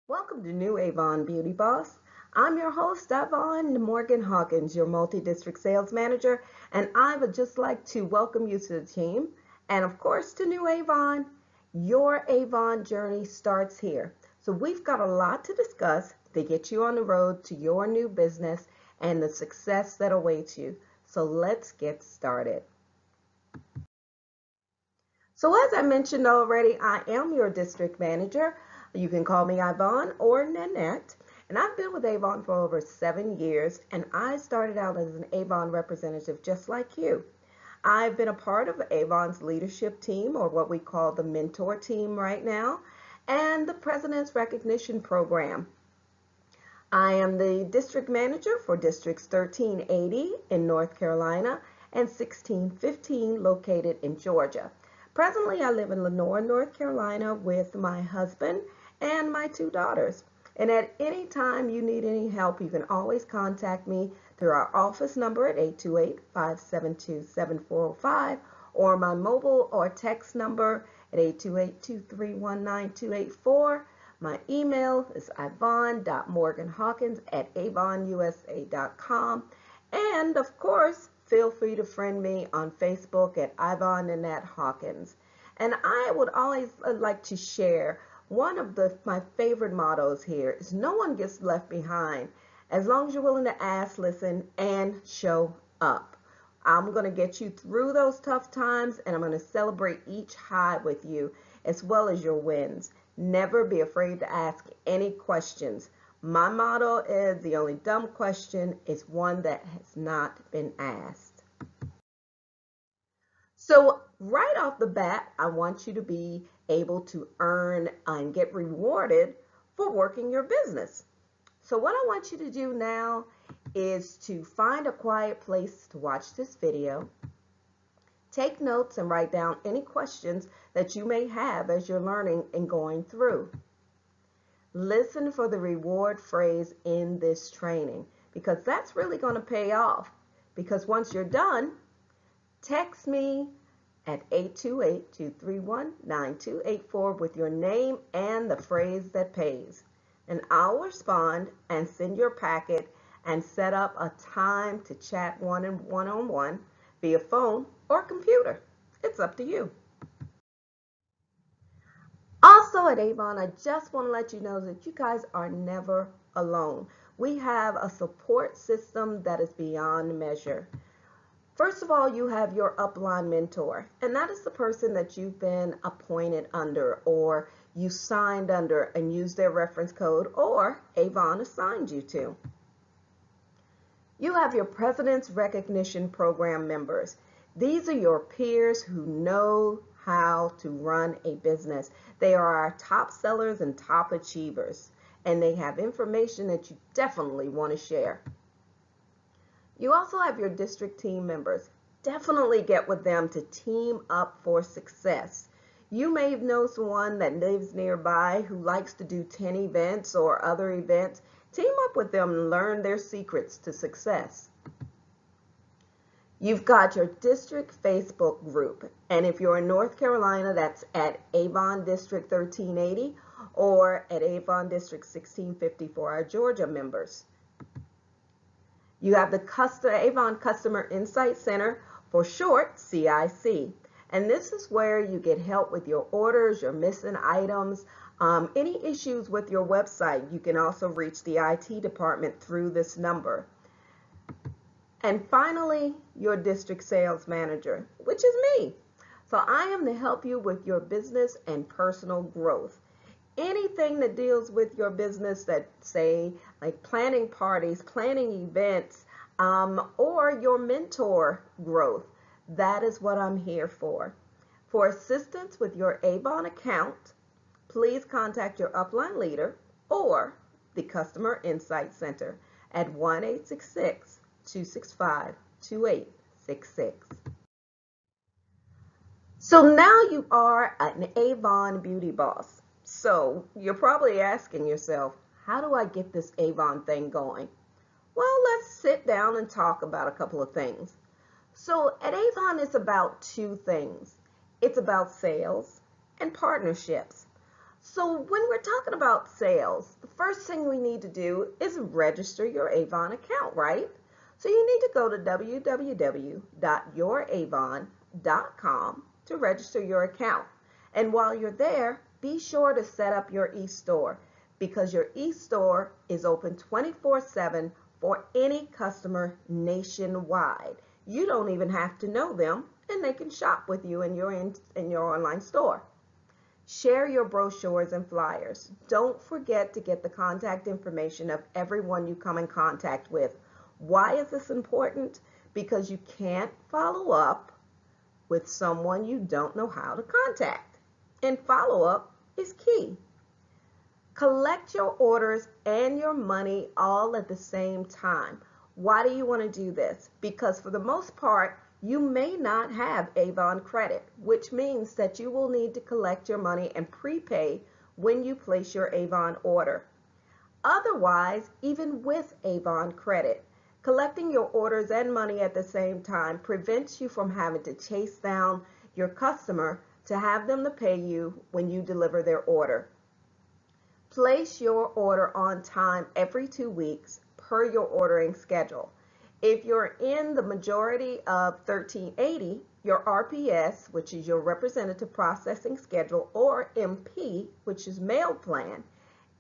Welcome to New Avon Beauty Boss. I'm your host, Avon Morgan-Hawkins, your multi-district sales manager, and I would just like to welcome you to the team and, of course, to New Avon. Your Avon journey starts here. So we've got a lot to discuss to get you on the road to your new business and the success that awaits you. So let's get started. So as I mentioned already, I am your district manager. You can call me Avon or Nanette. And I've been with Avon for over 7 years, and I started out as an Avon representative just like you. I've been a part of Avon's leadership team, or what we call the mentor team right now, and the President's Recognition Program. I am the district manager for Districts 1380 in North Carolina and 1615 located in Georgia. Presently, I live in Lenore, North Carolina with my husband and my 2 daughters. And at any time you need any help, you can always contact me through our office number at 828-572-7405 or my mobile or text number at 828-231-9284. My email is ivon.morganhawkins@avonusa.com. And of course, feel free to friend me on Facebook at Avon Nanette Hawkins. And I would always like to share one of my favorite mottos here is no one gets left behind as long as you're willing to ask, listen, and show up. I'm going to get you through those tough times, and I'm going to celebrate each high with you as well as your wins. Never be afraid to ask any questions. My motto is the only dumb question is one that has not been asked. So right off the bat, I want you to be able to earn and get rewarded for working your business. So what I want you to do now is to find a quiet place to watch this video. Take notes and write down any questions that you may have as you're learning and going through. Listen for the reward phrase in this training because that's really going to pay off. Because once you're done, text me at 828-231-9284 with your name and the phrase that pays. And I'll respond and send your packet and set up a time to chat one-on-one via phone or computer. It's up to you. Also at Avon, I just want to let you know that you guys are never alone. We have a support system that is beyond measure. First of all, you have your upline mentor, and that is the person that you've been appointed under or you signed under and used their reference code or Avon assigned you to. You have your President's Recognition Program members. These are your peers who know how to run a business. They are our top sellers and top achievers, and they have information that you definitely want to share. You also have your district team members. Definitely get with them to team up for success. You may know someone that lives nearby who likes to do 10 events or other events. Team up with them and learn their secrets to success. You've got your district Facebook group, and if you're in North Carolina, that's at Avon District 1380 or at Avon District 1650 for our Georgia members. You have the Avon Customer Insight Center, for short, CIC, and this is where you get help with your orders, your missing items, any issues with your website. You can also reach the IT department through this number. And finally, your district sales manager, which is me. So I am to help you with your business and personal growth. Anything that deals with your business that say like planning parties, planning events, or your mentor growth, that is what I'm here for. For assistance with your Avon account, please contact your upline leader or the Customer Insight Center at 1-866-265-2866. So now you are an Avon Beauty Boss. So you're probably asking yourself, how do I get this Avon thing going? Well, let's sit down and talk about a couple of things. So at Avon, it's about 2 things. It's about sales and partnerships. So when we're talking about sales, the first thing we need to do is register your Avon account, right? So you need to go to www.youravon.com to register your account. And while you're there, be sure to set up your e-store because your e-store is open 24/7 for any customer nationwide. You don't even have to know them, and they can shop with you in your online store. Share your brochures and flyers. Don't forget to get the contact information of everyone you come in contact with. Why is this important? Because you can't follow up with someone you don't know how to contact. And follow-up is key. Collect your orders and your money all at the same time. Why do you want to do this? Because for the most part, you may not have Avon credit, which means that you will need to collect your money and prepay when you place your Avon order. Otherwise, even with Avon credit, collecting your orders and money at the same time prevents you from having to chase down your customer to have them to pay you when you deliver their order. Place your order on time every 2 weeks per your ordering schedule. If you're in the majority of 1380, your RPS, which is your representative processing schedule, or MP, which is mail plan,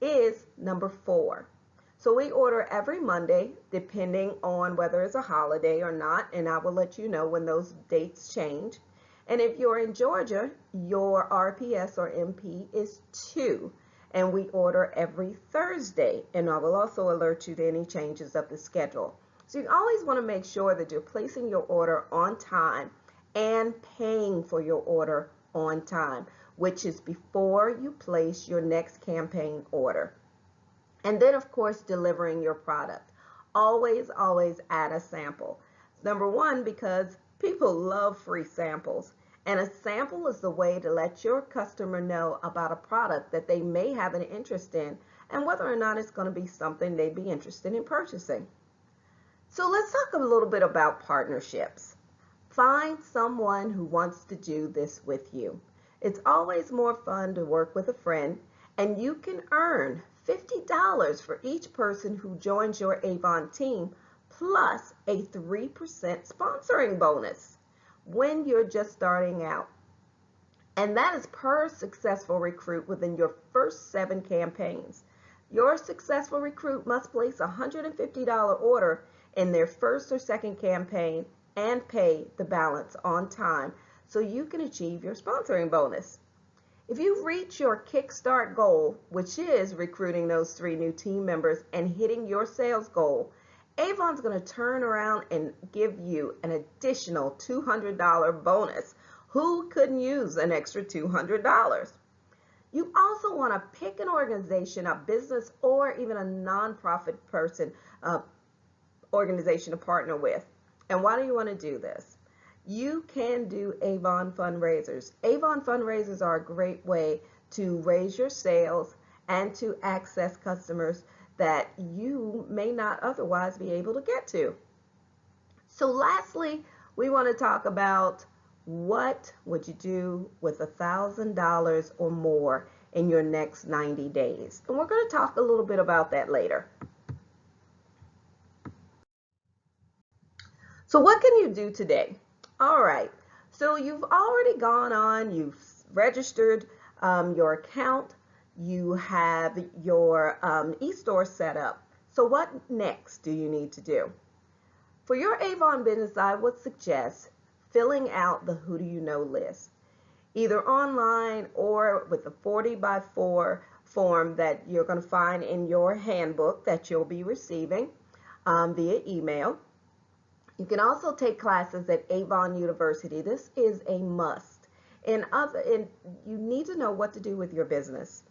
is number 4. So we order every Monday, depending on whether it's a holiday or not, and I will let you know when those dates change. And if you're in Georgia, your RPS or MP is 2, and we order every Thursday, and I will also alert you to any changes of the schedule. So you always want to make sure that you're placing your order on time and paying for your order on time, which is before you place your next campaign order. And then, of course, delivering your product. Always add a sample. Number one, because people love free samples. And a sample is the way to let your customer know about a product that they may have an interest in and whether or not it's going to be something they'd be interested in purchasing. So let's talk a little bit about partnerships. Find someone who wants to do this with you. It's always more fun to work with a friend, and you can earn $50 for each person who joins your Avon team, plus a 3% sponsoring bonus when you're just starting out. And that is per successful recruit within your first 7 campaigns. Your successful recruit must place a $150 order in their first or second campaign and pay the balance on time so you can achieve your sponsoring bonus. If you reach your Kickstart goal, which is recruiting those 3 new team members and hitting your sales goal, Avon's going to turn around and give you an additional $200 bonus. Who couldn't use an extra $200? You also want to pick an organization, a business, or even a nonprofit organization to partner with. And why do you want to do this? You can do Avon fundraisers. Avon fundraisers are a great way to raise your sales and to access customers that you may not otherwise be able to get to. So lastly, we want to talk about what would you do with $1,000 or more in your next 90 days. And we're going to talk a little bit about that later. So what can you do today? All right, so you've already gone on, you've registered your account, you have your e-store set up. So what next do you need to do? For your Avon business, I would suggest filling out the Who Do You Know list, either online or with the 40x4 form that you're going to find in your handbook that you'll be receiving via email. You can also take classes at Avon University. This is a must. And you need to know what to do with your business.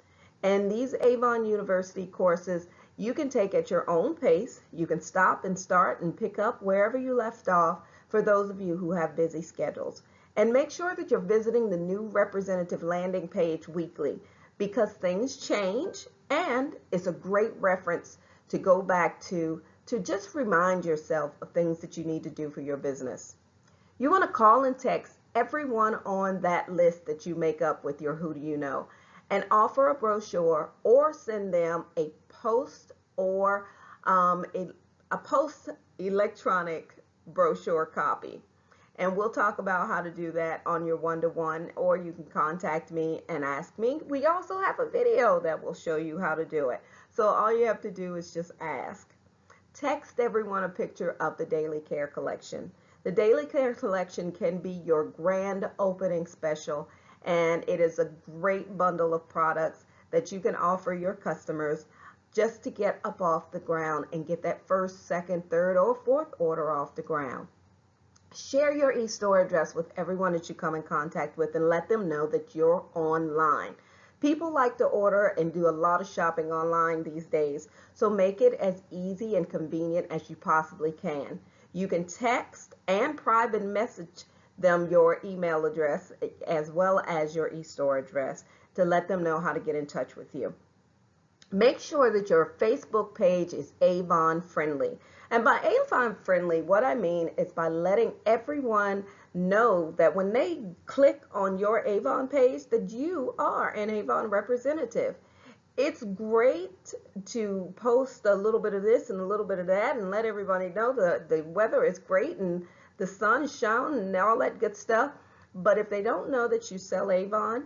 And these Avon University courses you can take at your own pace. You can stop and start and pick up wherever you left off for those of you who have busy schedules. And make sure that you're visiting the new representative landing page weekly because things change, and it's a great reference to go back to just remind yourself of things that you need to do for your business. You want to call and text everyone on that list that you make up with your Who Do You Know. and offer a brochure or send them a post or um, a, a post electronic brochure copy. And we'll talk about how to do that on your one-to-one, or you can contact me and ask me. We also have a video that will show you how to do it. So all you have to do is just ask. Text everyone a picture of the Daily Care Collection. The Daily Care Collection can be your grand opening special, and it is a great bundle of products that you can offer your customers just to get up off the ground and get that first, second, third, or fourth order off the ground. Share your e-store address with everyone that you come in contact with and let them know that you're online. People like to order and do a lot of shopping online these days, so make it as easy and convenient as you possibly can. You can text and private message them your email address as well as your e-store address to let them know how to get in touch with you. Make sure that your Facebook page is Avon friendly. And by Avon friendly, what I mean is by letting everyone know that when they click on your Avon page that you are an Avon representative. It's great to post a little bit of this and a little bit of that and let everybody know the weather is great and the sun is shining and all that good stuff. But if they don't know that you sell Avon,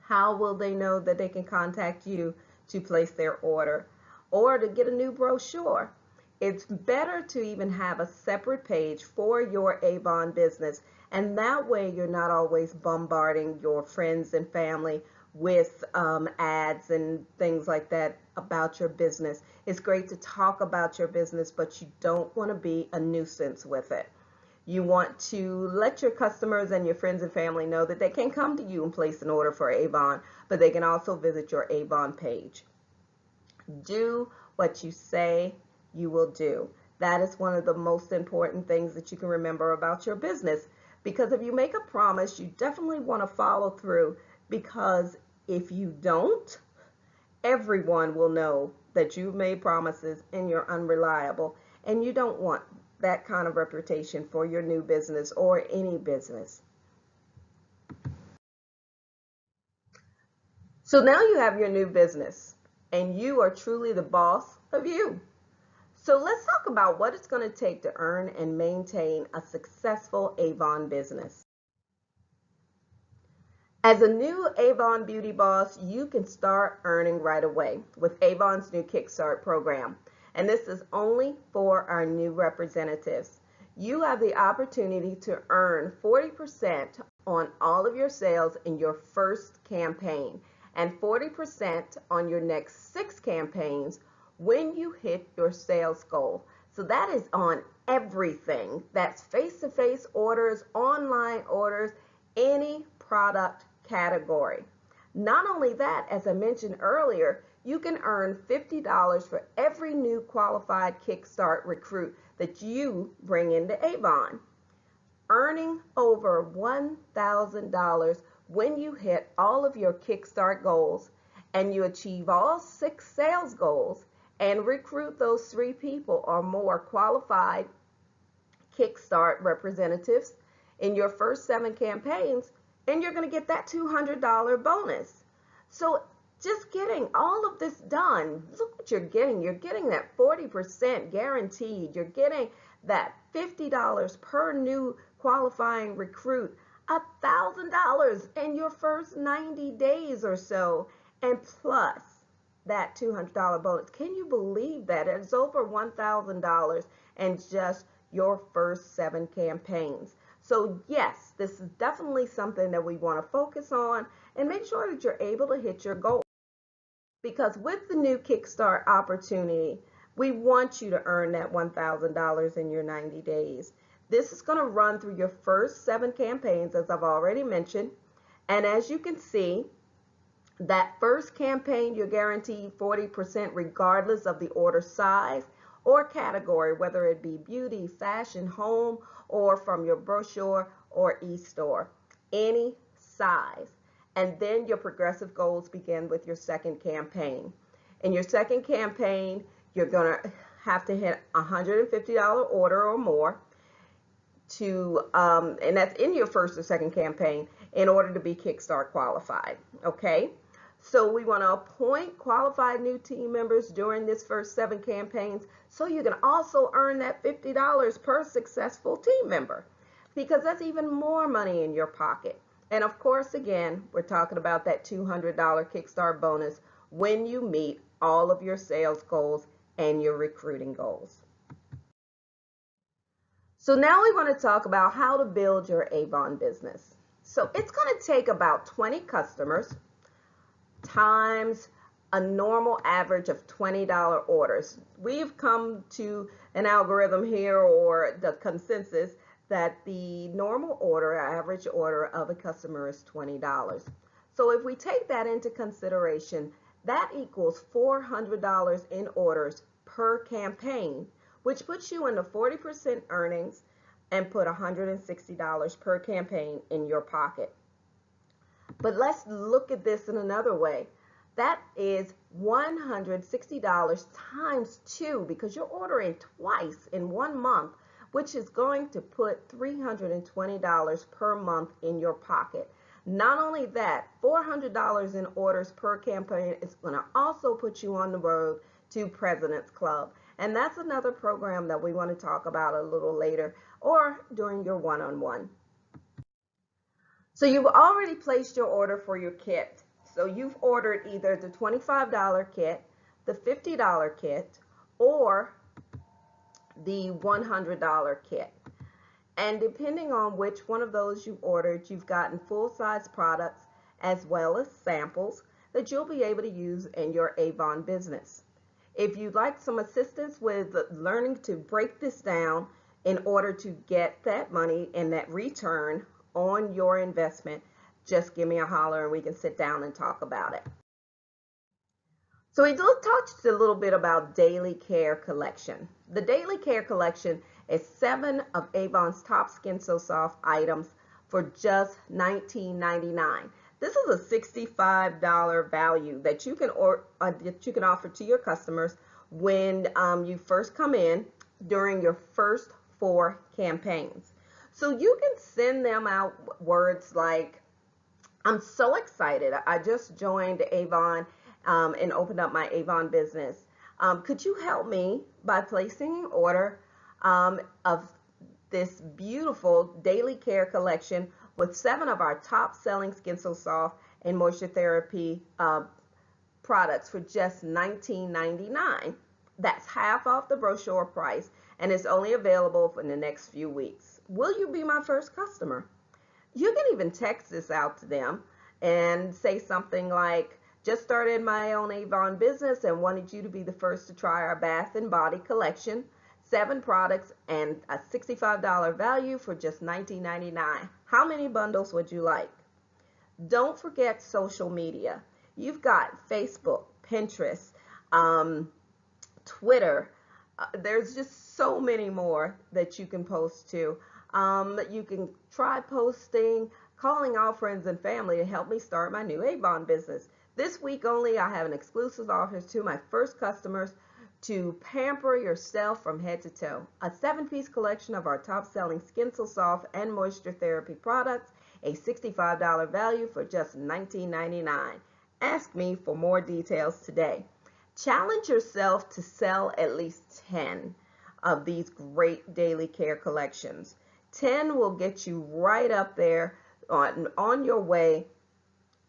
how will they know that they can contact you to place their order or to get a new brochure? It's better to even have a separate page for your Avon business, and that way you're not always bombarding your friends and family with ads and things like that about your business. It's great to talk about your business, but you don't want to be a nuisance with it. You want to let your customers and your friends and family know that they can come to you and place an order for Avon, but they can also visit your Avon page. Do what you say you will do. That is one of the most important things that you can remember about your business, because if you make a promise, you definitely want to follow through, because if you don't, everyone will know that you've made promises and you're unreliable, and you don't want that kind of reputation for your new business or any business. So now you have your new business and you are truly the boss of you. So let's talk about what it's going to take to earn and maintain a successful Avon business. As a new Avon beauty boss, you can start earning right away with Avon's new Kickstart program. And this is only for our new representatives. You have the opportunity to earn 40% on all of your sales in your first campaign and 40% on your next 6 campaigns when you hit your sales goal. So that is on everything. That's face-to-face orders, online orders, any product category. Not only that, as I mentioned earlier, you can earn $50 for every new qualified Kickstart recruit that you bring into Avon. Earning over $1,000 when you hit all of your Kickstart goals and you achieve all 6 sales goals and recruit those 3 people or more qualified Kickstart representatives in your first 7 campaigns, and you're going to get that $200 bonus. So just getting all of this done, look what you're getting. You're getting that 40% guaranteed. You're getting that $50 per new qualifying recruit, $1,000 in your first 90 days or so, and plus that $200 bonus. Can you believe that? It's over $1,000 in just your first 7 campaigns. So yes, this is definitely something that we want to focus on and make sure that you're able to hit your goal. Because with the new Kickstart opportunity, we want you to earn that $1,000 in your 90 days. This is going to run through your first 7 campaigns, as I've already mentioned. And as you can see, that first campaign, you're guaranteed 40% regardless of the order size or category, whether it be beauty, fashion, home, or from your brochure or e-store, any size. And then your progressive goals begin with your second campaign. In your second campaign, you're going to have to hit a $150 order or more to, and that's in your first or second campaign. in order to be Kickstart qualified, okay? So we want to appoint qualified new team members during this first 7 campaigns so you can also earn that $50 per successful team member, because that's even more money in your pocket. And of course, again, we're talking about that $200 Kickstart bonus when you meet all of your sales goals and your recruiting goals. So now we want to talk about how to build your Avon business. So it's going to take about 20 customers times a normal average of $20 orders. We've come to an algorithm here, or the consensus, that the normal order, average order of a customer is $20. So if we take that into consideration, that equals $400 in orders per campaign, which puts you in the 40% earnings and put $160 per campaign in your pocket. But let's look at this in another way. That is $160 times 2, because you're ordering twice in 1 month, which is going to put $320 per month in your pocket. Not only that, $400 in orders per campaign is going to also put you on the road to President's Club. And that's another program that we want to talk about a little later, or during your one-on-one. So you've already placed your order for your kit. So you've ordered either the $25 kit, the $50 kit, or the $100 kit. And depending on which one of those you've ordered, you've gotten full-size products as well as samples that you'll be able to use in your Avon business. If you'd like some assistance with learning to break this down in order to get that money and that return on your investment, just give me a holler and we can sit down and talk about it. So we touched a little bit about Daily Care Collection. The Daily Care Collection is 7 of Avon's top Skin So Soft items for just $19.99. This is a $65 value that you can offer to your customers when you first come in during your first 4 campaigns. So you can send them out words like, "I'm so excited. I just joined Avon and opened up my Avon business. Could you help me by placing an order of this beautiful Daily Care Collection with 7 of our top selling Skin So Soft and Moisture Therapy products for just $19.99. That's half off the brochure price, and it's only available for the next few weeks. Will you be my first customer?" You can even text this out to them and say something like, "Just started my own Avon business and wanted you to be the first to try our bath and body collection, 7 products and a $65 value for just $19.99. How many bundles would you like?" Don't forget social media. You've got Facebook, Pinterest, Twitter. There's just so many more that you can post to. You can try posting, calling all friends and family to help me start my new Avon business. This week only, I have an exclusive offer to my first customers to pamper yourself from head to toe. A 7-piece collection of our top selling Skin So Soft and Moisture Therapy products, a $65 value for just $19.99. Ask me for more details today. Challenge yourself to sell at least 10 of these great Daily Care collections. 10 will get you right up there on your way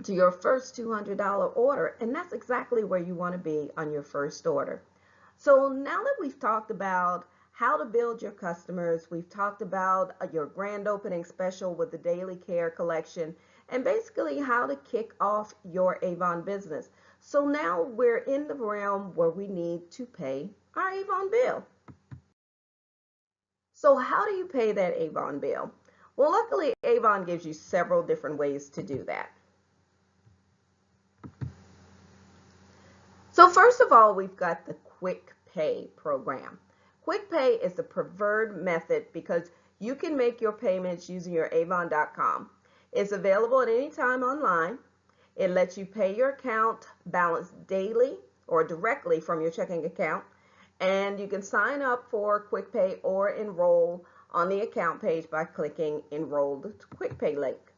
to your first $200 order, and that's exactly where you want to be on your first order. So now that we've talked about how to build your customers, we've talked about your grand opening special with the Daily Care Collection, and basically how to kick off your Avon business. So now we're in the realm where we need to pay our Avon bill. So how do you pay that Avon bill? Well, luckily Avon gives you several different ways to do that. So first of all, we've got the Quick Pay program. Quick Pay is the preferred method because you can make your payments using your avon.com. It's available at any time online. It lets you pay your account balance daily or directly from your checking account. And you can sign up for Quick Pay or enroll on the account page by clicking Enroll the Quick Pay link.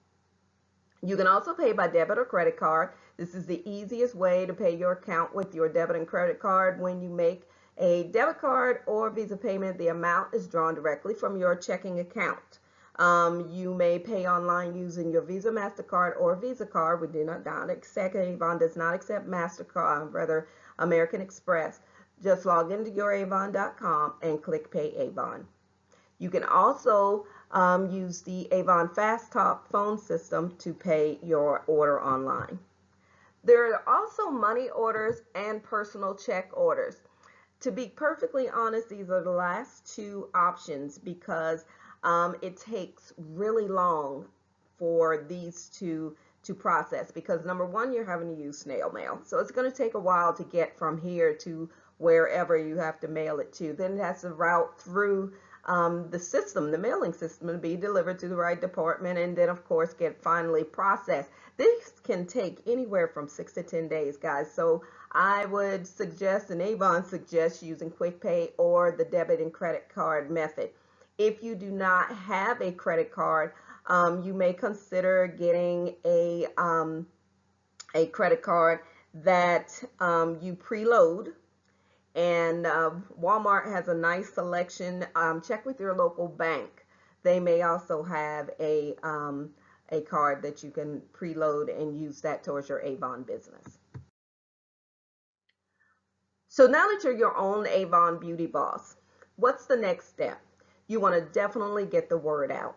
You can also pay by debit or credit card. This is the easiest way to pay your account with your debit and credit card. When you make a debit card or Visa payment, the amount is drawn directly from your checking account. You may pay online using your Visa, MasterCard, or Visa card. We do not accept, Avon does not accept MasterCard, rather American Express. Just log into youravon.com and click Pay Avon. You can also use the Avon Fast Talk phone system to pay your order online. There are also money orders and personal check orders. To be perfectly honest, these are the last two options because it takes really long for these to process, because number one, you're having to use snail mail. So it's going to take a while to get from here to wherever you have to mail it to. Then it has to route through the system, the mailing system, to be delivered to the right department, and then of course get finally processed. This can take anywhere from 6 to 10 days, guys. So I would suggest, and Avon suggests, using Quick Pay or the debit and credit card method. If you do not have a credit card, you may consider getting a credit card that you preload. And Walmart has a nice selection. Check with your local bank. They may also have a card that you can preload and use that towards your Avon business. So now that you're your own Avon beauty boss, what's the next step? You want to definitely get the word out.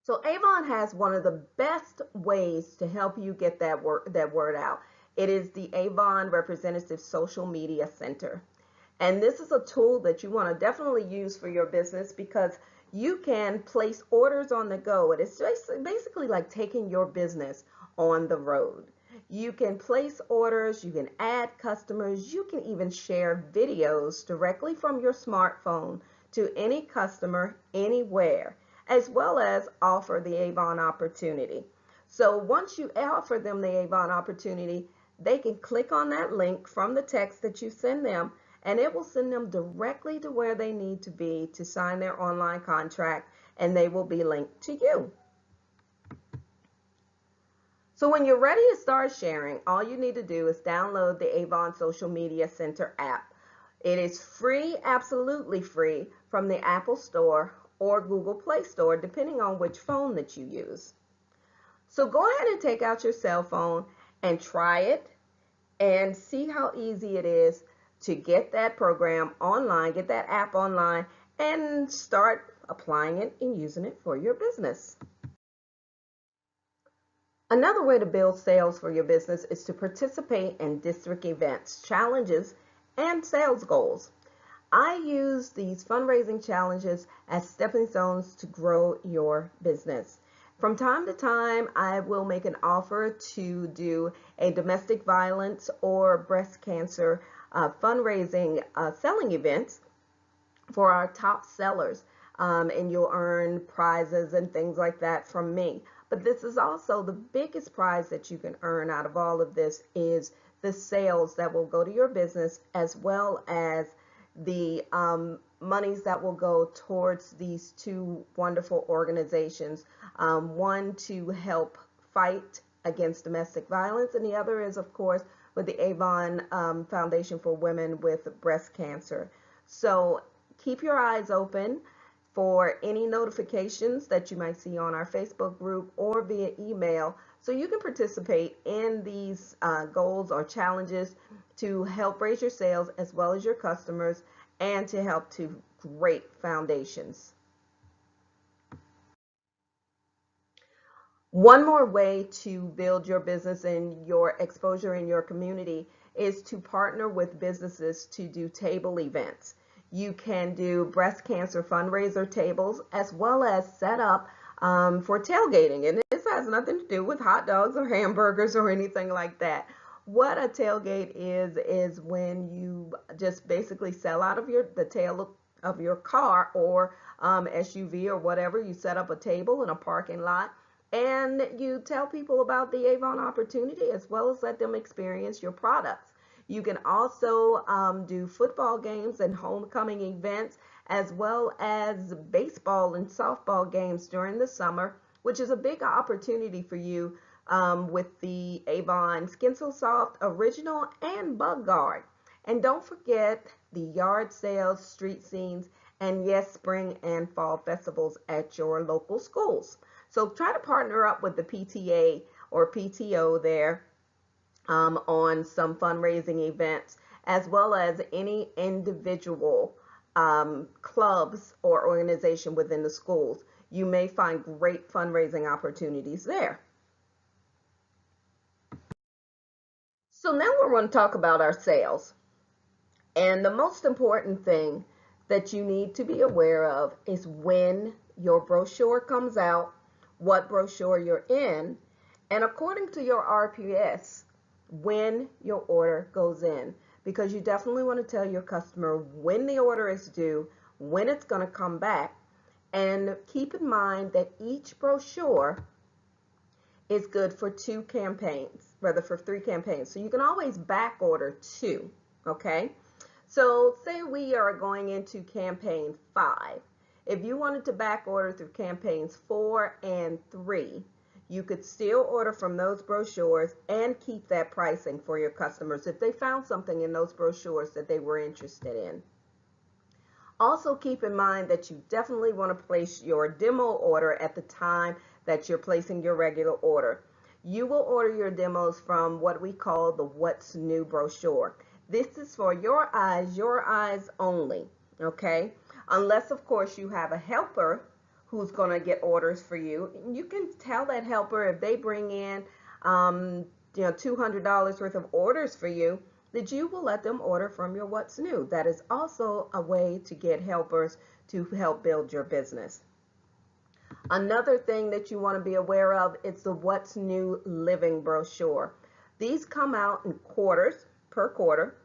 So Avon has one of the best ways to help you get that word out. It is the Avon Representative Social Media Center. And this is a tool that you want to definitely use for your business because you can place orders on the go. It is basically like taking your business on the road. You can place orders, you can add customers, you can even share videos directly from your smartphone to any customer anywhere, as well as offer the Avon opportunity. So once you offer them the Avon opportunity, they can click on that link from the text that you send them, and it will send them directly to where they need to be to sign their online contract, and they will be linked to you. So when you're ready to start sharing, all you need to do is download the Avon Social Media Center app. It is free, absolutely free, from the Apple Store or Google Play Store, depending on which phone that you use. So go ahead and take out your cell phone and try it and see how easy it is to get that program online, get that app online, and start applying it and using it for your business. Another way to build sales for your business is to participate in district events, challenges, and sales goals. I use these fundraising challenges as stepping stones to grow your business. From time to time, I will make an offer to do a domestic violence or breast cancer fundraising selling events for our top sellers. And you'll earn prizes and things like that from me. But this is also the biggest prize that you can earn out of all of this is the sales that will go to your business, as well as the monies that will go towards these two wonderful organizations. One to help fight against domestic violence, and the other is, of course, with the Avon Foundation for Women with Breast Cancer. So keep your eyes open for any notifications that you might see on our Facebook group or via email, so you can participate in these goals or challenges to help raise your sales as well as your customers, and to help to great foundations. One more way to build your business and your exposure in your community is to partner with businesses to do table events. You can do breast cancer fundraiser tables, as well as set up for tailgating. And this has nothing to do with hot dogs or hamburgers or anything like that. What a tailgate is when you just basically sell out of the tail of your car or SUV or whatever. You set up a table in a parking lot, and you tell people about the Avon opportunity, as well as let them experience your products. You can also do football games and homecoming events, as well as baseball and softball games during the summer which is a big opportunity for you with the Avon Skin So Soft Original and Bug Guard. And don't forget the yard sales, street scenes, and yes, spring and fall festivals at your local schools. So try to partner up with the PTA or PTO there on some fundraising events, as well as any individual clubs or organization within the schools. You may find great fundraising opportunities there. So now we're going to talk about our sales. And the most important thing that you need to be aware of is when your brochure comes out, what brochure you're in, and according to your RPS, when your order goes in. Because you definitely want to tell your customer when the order is due, when it's going to come back, and keep in mind that each brochure is good for 2 campaigns, rather for 3 campaigns. So you can always back order 2, okay? So say we are going into campaign 5. If you wanted to back order through campaigns 4 and 3, you could still order from those brochures and keep that pricing for your customers if they found something in those brochures that they were interested in. Also keep in mind that you definitely want to place your demo order at the time that you're placing your regular order. You will order your demos from what we call the What's New brochure. This is for your eyes only, okay? Unless, of course, you have a helper who's going to get orders for you. You can tell that helper if they bring in, $200 worth of orders for you, that you will let them order from your What's New. That is also a way to get helpers to help build your business. Another thing that you want to be aware of is the What's New Living brochure. These come out in quarters, per quarter,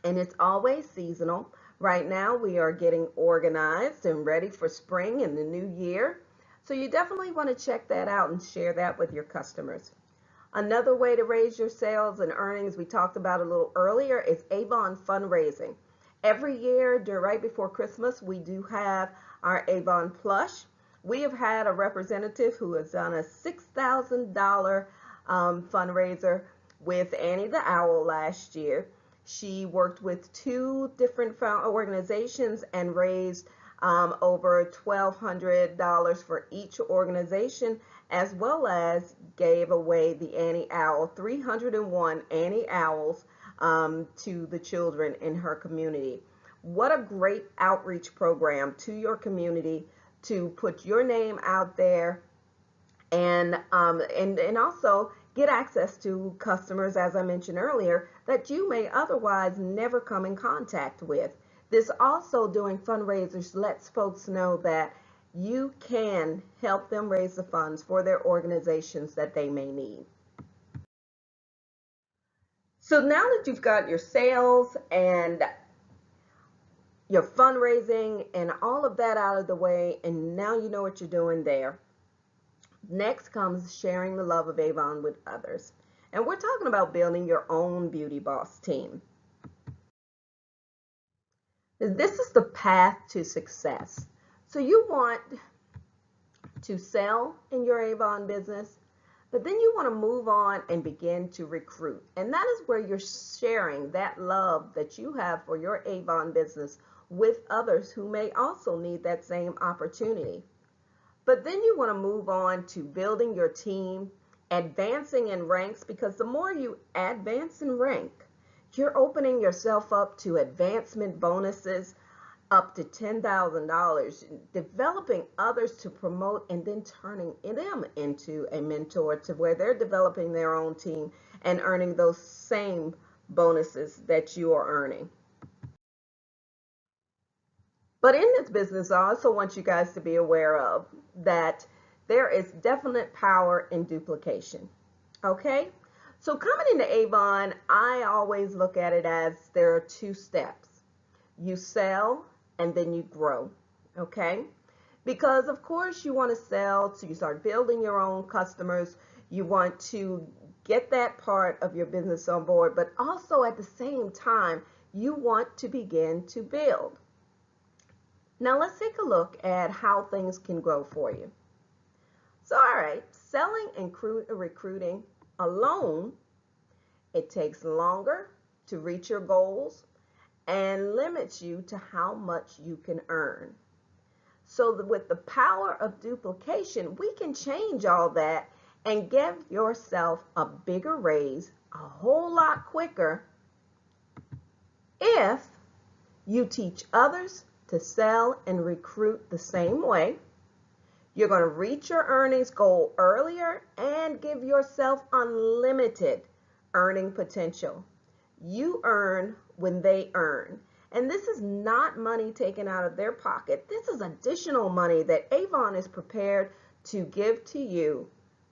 and it's always seasonal. Right now we are getting organized and ready for spring and the new year. So you definitely want to check that out and share that with your customers. Another way to raise your sales and earnings we talked about a little earlier is Avon fundraising. Every year, right before Christmas, we do have our Avon plush. We have had a representative who has done a $6,000 fundraiser with Annie the Owl last year. She worked with 2 different organizations and raised over $1,200 for each organization, as well as gave away the Annie Owl, 301 Annie Owls to the children in her community. What a great outreach program to your community to put your name out there and also get access to customers, as I mentioned earlier, that you may otherwise never come in contact with. This also, doing fundraisers, lets folks know that you can help them raise the funds for their organizations that they may need. So now that you've got your sales and your fundraising and all of that out of the way, and now you know what you're doing there, next comes sharing the love of Avon with others. And we're talking about building your own beauty boss team. This is the path to success. So you want to sell in your Avon business, but then you want to move on and begin to recruit. And that is where you're sharing that love that you have for your Avon business with others who may also need that same opportunity. But then you want to move on to building your team, advancing in ranks, because the more you advance in rank, you're opening yourself up to advancement bonuses up to $10,000, developing others to promote, and then turning them into a mentor to where they're developing their own team and earning those same bonuses that you are earning. But in this business, I also want you guys to be aware of that there is definite power in duplication. Okay? So coming into Avon, I always look at it as there are 2 steps. You sell and then you grow. Okay? Because of course you want to sell, so you start building your own customers. You want to get that part of your business on board, but also at the same time, you want to begin to build. Now let's take a look at how things can grow for you. So, all right, selling and recruiting alone, it takes longer to reach your goals and limits you to how much you can earn. So with the power of duplication, we can change all that and give yourself a bigger raise a whole lot quicker if you teach others to sell and recruit the same way. You're going to reach your earnings goal earlier and give yourself unlimited earning potential. You earn when they earn. And this is not money taken out of their pocket. This is additional money that Avon is prepared to give to you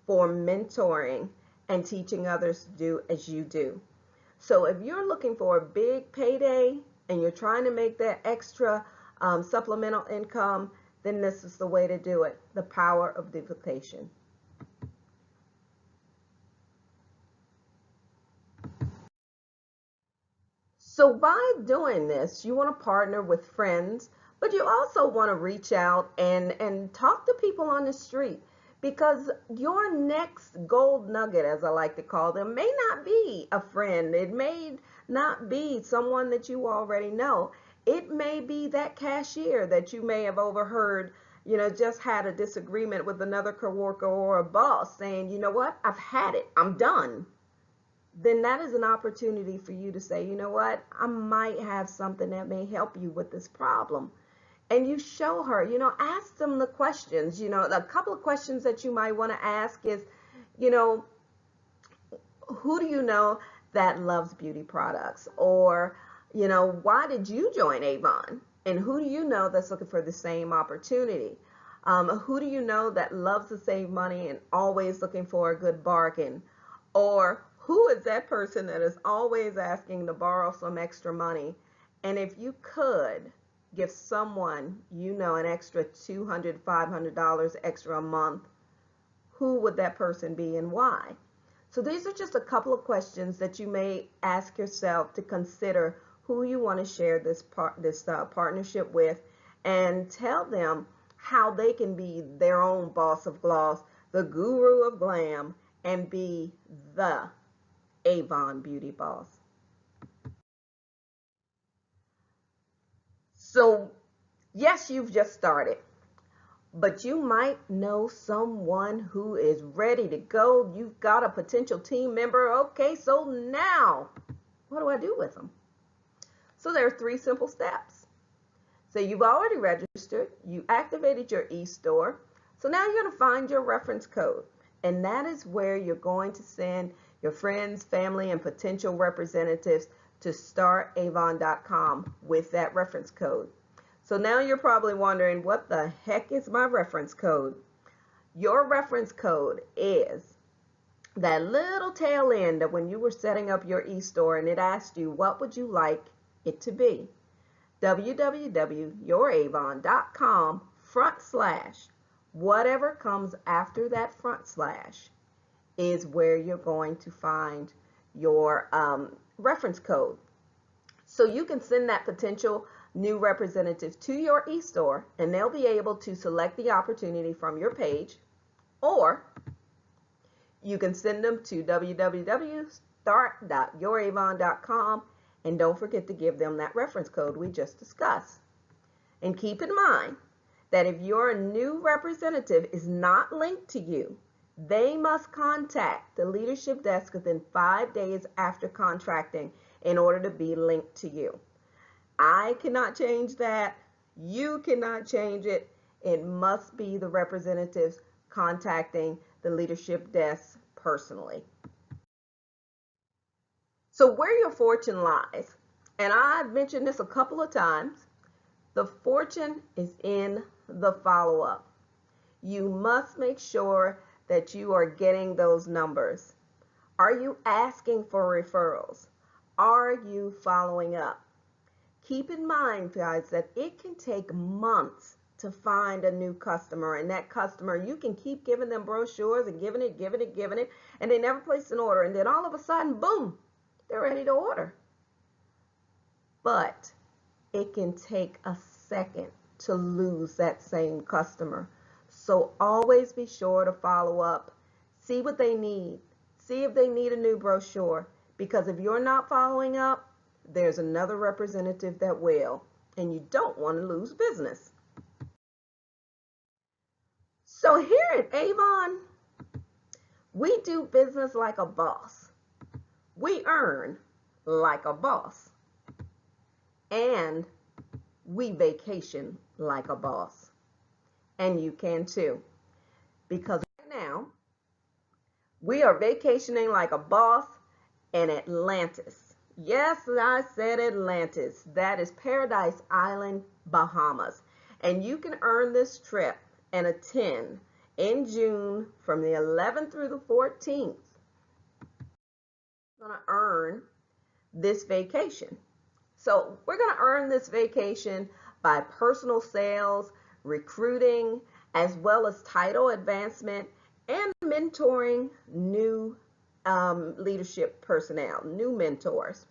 for mentoring and teaching others to do as you do. So if you're looking for a big payday and you're trying to make that extra supplemental income, then this is the way to do it, the power of duplication. So by doing this, you want to partner with friends, but you also want to reach out and talk to people on the street, because your next gold nugget, as I like to call them, may not be a friend. It may not be someone that you already know. It may be that cashier that you may have overheard, just had a disagreement with another coworker or a boss saying, you know what, I've had it, I'm done. Then that is an opportunity for you to say, you know what, I might have something that may help you with this problem. And you show her, ask them the questions. A couple of questions that you might want to ask is, who do you know that loves beauty products? Or, why did you join Avon? And who do you know that's looking for the same opportunity? Who do you know that loves to save money and always looking for a good bargain? Or who is that person that is always asking to borrow some extra money? And if you could give someone an extra $200, $500 extra a month, who would that person be and why? So these are just a couple of questions that you may ask yourself to consider who you want to share this partnership with, and tell them how they can be their own boss of gloss, the guru of glam, and be the Avon beauty boss. So yes, you've just started, but you might know someone who is ready to go. You've got a potential team member. Okay, so now what do I do with them? So there are 3 simple steps. So you've already registered, you activated your e-store. So now you're going to find your reference code, and that is where you're going to send your friends, family, and potential representatives to startavon.com with that reference code. So now you're probably wondering, what the heck is my reference code? Your reference code is that little tail end of when you were setting up your e-store and it asked you, what would you like it to be? www.youravon.com/ whatever comes after that / is where you're going to find your reference code. So you can send that potential new representative to your e-store, and they'll be able to select the opportunity from your page, or you can send them to www.start.youravon.com, and don't forget to give them that reference code we just discussed. And keep in mind that if your new representative is not linked to you, they must contact the leadership desk within 5 days after contracting in order to be linked to you. I cannot change that. You cannot change it. It must be the representatives contacting the leadership desk personally. So where your fortune lies, and I've mentioned this a couple of times, the fortune is in the follow-up. You must make sure that you are getting those numbers. Are you asking for referrals? Are you following up? Keep in mind, guys, that it can take months to find a new customer, and that customer, you can keep giving them brochures and giving it, and they never place an order, and then all of a sudden, boom, they're ready to order. But it can take a second to lose that same customer. So always be sure to follow up, see what they need, see if they need a new brochure, because if you're not following up, there's another representative that will, and you don't want to lose business. So here at Avon, we do business like a boss. We earn like a boss. And we vacation like a boss. And you can too. Because right now, we are vacationing like a boss in Atlantis. Yes, I said Atlantis. That is Paradise Island, Bahamas. And you can earn this trip and attend in June from the 11th through the 14th. You're going to earn this vacation. So we're going to earn this vacation by personal sales, recruiting, as well as title advancement and mentoring new leadership personnel, new mentors.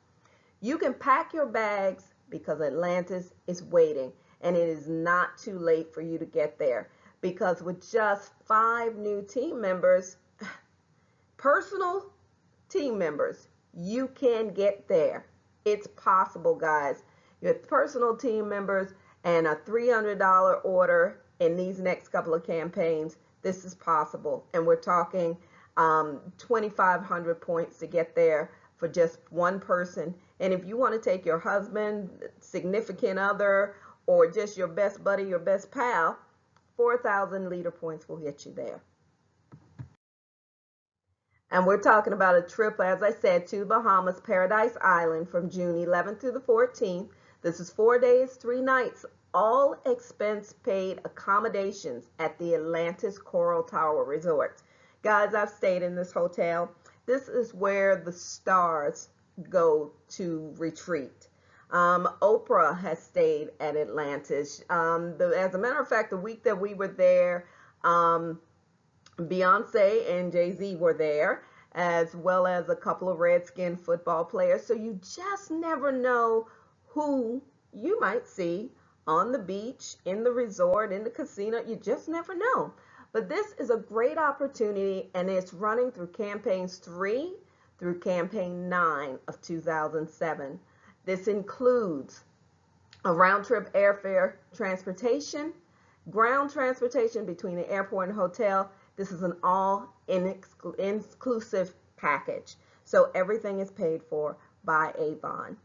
You can pack your bags because Atlantis is waiting, and it is not too late for you to get there, because with just 5 new team members, personal team members, you can get there. It's possible, guys. Your personal team members and a $300 order in these next couple of campaigns, this is possible. And we're talking 2,500 points to get there for just one person. And if you want to take your husband, significant other, or just your best buddy, your best pal, 4,000 leader points will get you there. And we're talking about a trip, as I said, to Bahamas, Paradise Island from June 11th through the 14th. This is 4 days, 3 nights, all expense paid accommodations at the Atlantis Coral Tower Resort. Guys, I've stayed in this hotel. This is where the stars go to retreat. Oprah has stayed at Atlantis. As a matter of fact, the week that we were there, Beyonce and Jay-Z were there, as well as a couple of Redskin football players. So you just never know who you might see on the beach, in the resort, in the casino. You just never know. But this is a great opportunity, and it's running through campaigns 3 through campaign 9 of 2007. This includes a round-trip airfare transportation, ground transportation between the airport and hotel. This is an all-inclusive package. So everything is paid for by Avon.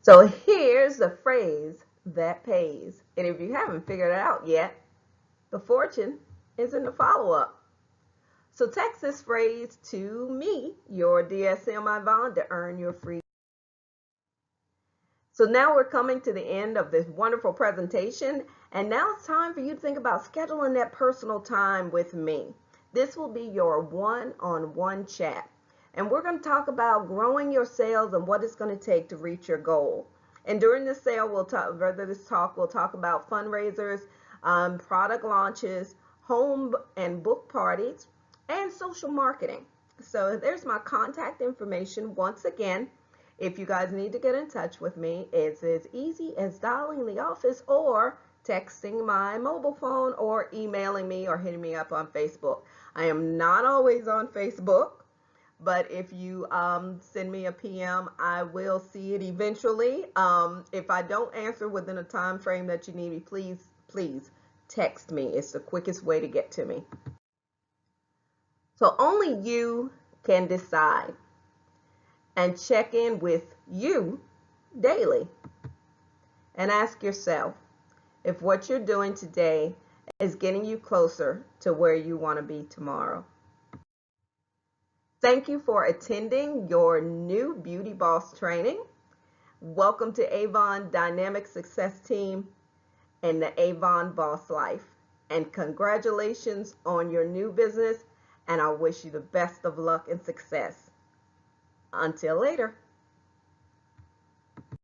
So here's the phrase that pays. And if you haven't figured it out yet, the fortune is in the follow-up. So text this phrase to me, your DSM Avon, to earn your free. So now we're coming to the end of this wonderful presentation, and now it's time for you to think about scheduling that personal time with me. This will be your one-on-one chat, and we're going to talk about growing your sales and what it's going to take to reach your goal. And during this sale, we'll talk about fundraisers, product launches, home and book parties, and social marketing. So there's my contact information once again. If you guys need to get in touch with me, it's as easy as dialing the office or texting my mobile phone or emailing me or hitting me up on Facebook. I am not always on Facebook, but if you send me a PM, I will see it eventually. If I don't answer within a time frame that you need me, please text me. It's the quickest way to get to me. So only you can decide, and check in with you daily and ask yourself if what you're doing today is getting you closer to where you want to be tomorrow. Thank you for attending your new Beauty Boss training. Welcome to Avon Dynamic Success Team and the Avon Boss Life. And congratulations on your new business, and I wish you the best of luck and success. Until later.